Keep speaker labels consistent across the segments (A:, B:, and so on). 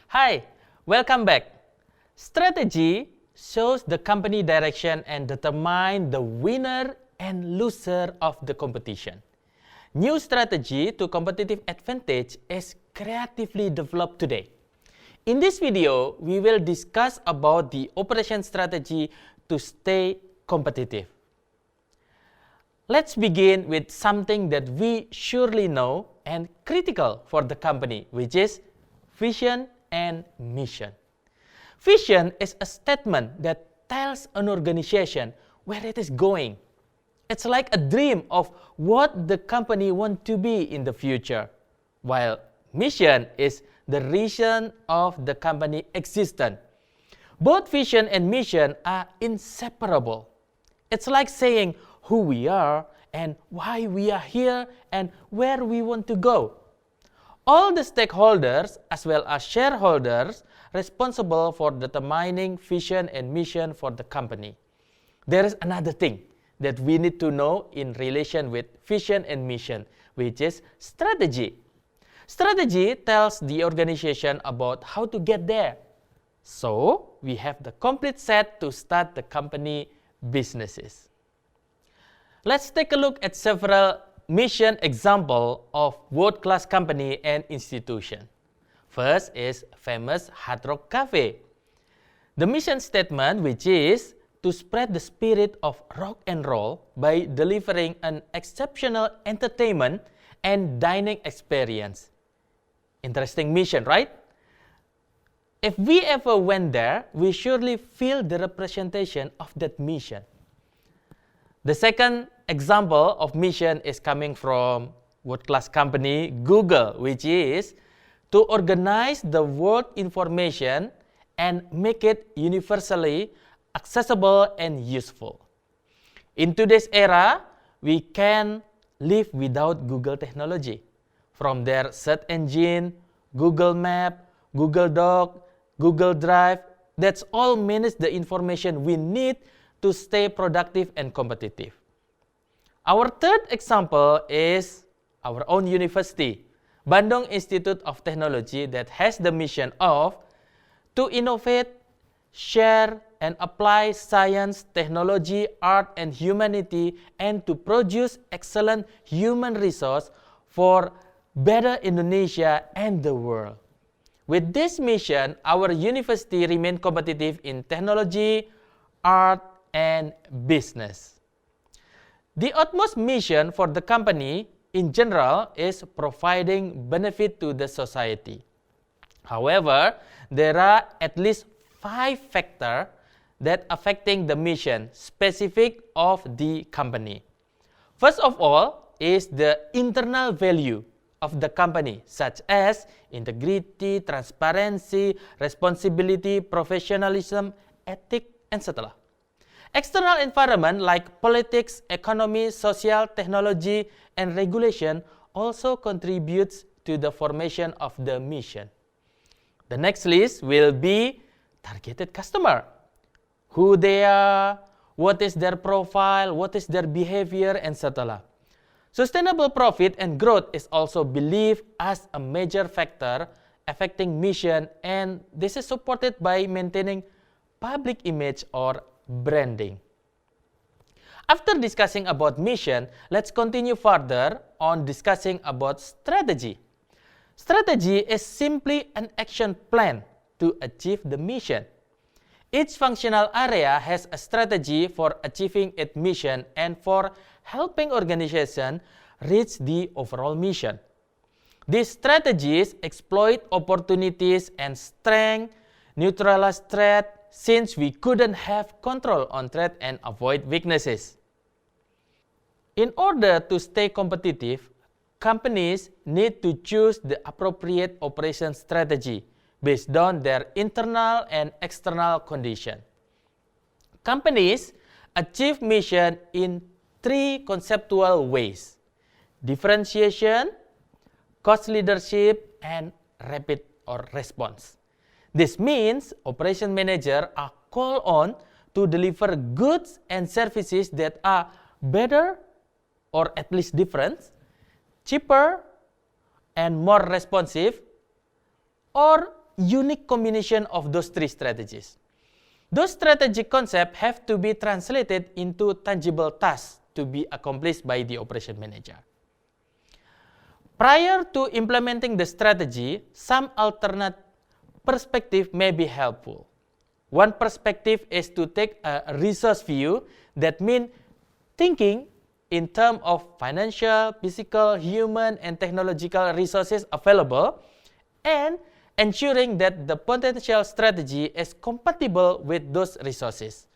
A: Hi, welcome back. Strategy shows the company direction and determine the winner and loser of the competition. New strategy to competitive advantage is creatively developed today. In this video, we will discuss about the operation strategy to stay competitive. Let's begin with something that we surely know and critical for the company, which is vision and mission. Vision is a statement that tells an organization where it is going. It's like a dream of what the company wants to be in the future, while mission is the reason of the company existence. Both vision and mission are inseparable. It's like saying who we are and why we are here and where we want to go. All the stakeholders as well as shareholders responsible for determining vision and mission for the company. There is another thing that we need to know in relation with vision and mission, which is strategy. Strategy tells the organization about how to get there. So, we have the complete set to start the company businesses. Let's take a look at several mission examples of world-class company and institution. First is famous Hard Rock Cafe. The mission statement, which is to spread the spirit of rock and roll by delivering an exceptional entertainment and dining experience. Interesting mission, right? If we ever went there, we surely feel the representation of that mission. The second example of mission is coming from world-class company Google, which is to organize the world information and make it universally accessible and useful. In today's era, we can live without Google technology. From their search engine, Google Map, Google Doc, Google Drive, that's all manage the information we need to stay productive and competitive. Our third example is our own university, Bandung Institute of Technology, that has the mission of to innovate, share, and apply science, technology, art, and humanity, and to produce excellent human resource for better Indonesia and the world. With this mission, our university remains competitive in technology, art, and business. The utmost mission for the company in general is providing benefit to the society. However, there are at least 5 factors that affecting the mission specific of the company. First of all is the internal value of the company, such as integrity, transparency, responsibility, professionalism, ethics, etc. External environment like politics, economy, social, technology, and regulation also contributes to the formation of the mission. The next list will be targeted customer. Who they are, what is their profile, what is their behavior, etc. Sustainable profit and growth is also believed as a major factor affecting mission, and this is supported by maintaining public image or branding. After discussing about mission, let's continue further on discussing about strategy. Strategy is simply an action plan to achieve the mission. Each functional area has a strategy for achieving its mission and for helping organization reach the overall mission. These strategies exploit opportunities and strength, neutralize threat, since we couldn't have control on threat and avoid weaknesses. In order to stay competitive, companies need to choose the appropriate operation strategy based on their internal and external condition. Companies achieve mission in 3 conceptual ways: differentiation, cost leadership, and rapid or response. This means operation managers are called on to deliver goods and services that are better or at least different, cheaper, and more responsive, or unique combination of those three strategies. Those strategic concepts have to be translated into tangible tasks to be accomplished by the operation manager. Prior to implementing the strategy, some alternate perspective may be helpful. One perspective is to take a resource view, that means thinking in terms of financial, physical, human, and technological resources available, and ensuring that the potential strategy is compatible with those resources.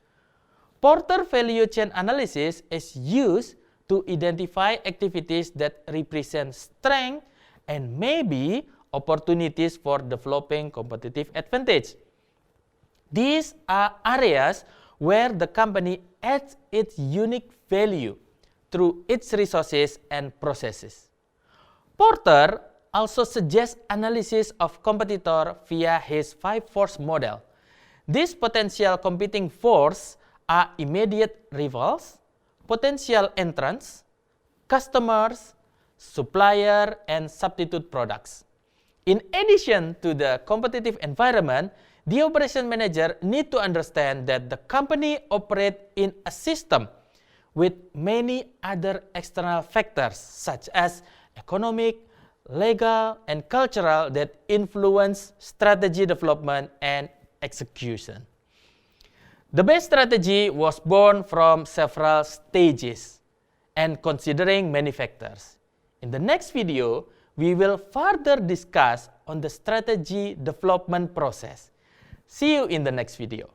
A: Porter value chain analysis is used to identify activities that represent strength and maybe opportunities for developing competitive advantage. These are areas where the company adds its unique value through its resources and processes. Porter also suggests analysis of competitor via his 5-force model. These potential competing forces are immediate rivals, potential entrants, customers, supplier, and substitute products. In addition to the competitive environment, the operation manager needs to understand that the company operates in a system with many other external factors such as economic, legal, and cultural that influence strategy development and execution. The best strategy was born from several stages and considering many factors. In the next video, we will further discuss on the strategy development process. See you in the next video.